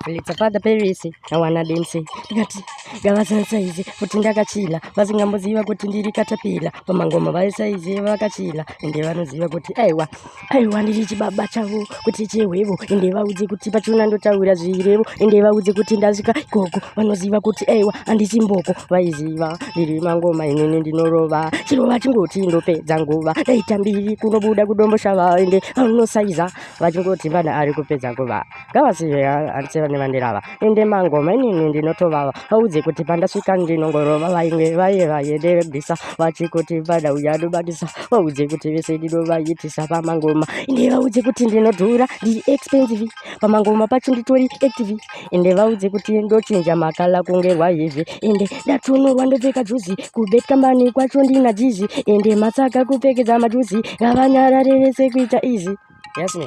Litsapata perisi na wanademsi tikati gavasana saizi kuti ndakachila vasingamboziva kuti ndiri katapila pamangoma vaisaizi vakachila ende vanoziva kuti aiwa ndiri chibaba chavo kuti chehwevo ende vaudze kuti pachona ndotaura zvirevo ende vaudze kuti ndasvika ikoko vanoziva kuti aiwa handisi mboko vaiziva ndiri mangoma inini ndinorova chirova chingoti ndopedza nguva daita mbiri kunobuda kudomboshava ende vanosaiza vachingoti vana ari kupedza nguva gavasive handiseva nevandirava ende mangoma inini ndinotovava vaudze kuti pandasvika ndinongorova vainge vaedebvisa vachikuti pada uyadobatisa vaudze kuti vese ndinovaitisa pamangoma ende vaudze kuti ndinodhura ndiri expensive pamangoma pacho nditori active ende vaudze kuti ndochinja makala kunge rwaivhe ende ndatonorwa ndopfeka juzi kubetkamani kwacho ndina jizi ende matsaka kupfekedza majuzi ngavanyarare vese kuita izi. Yes,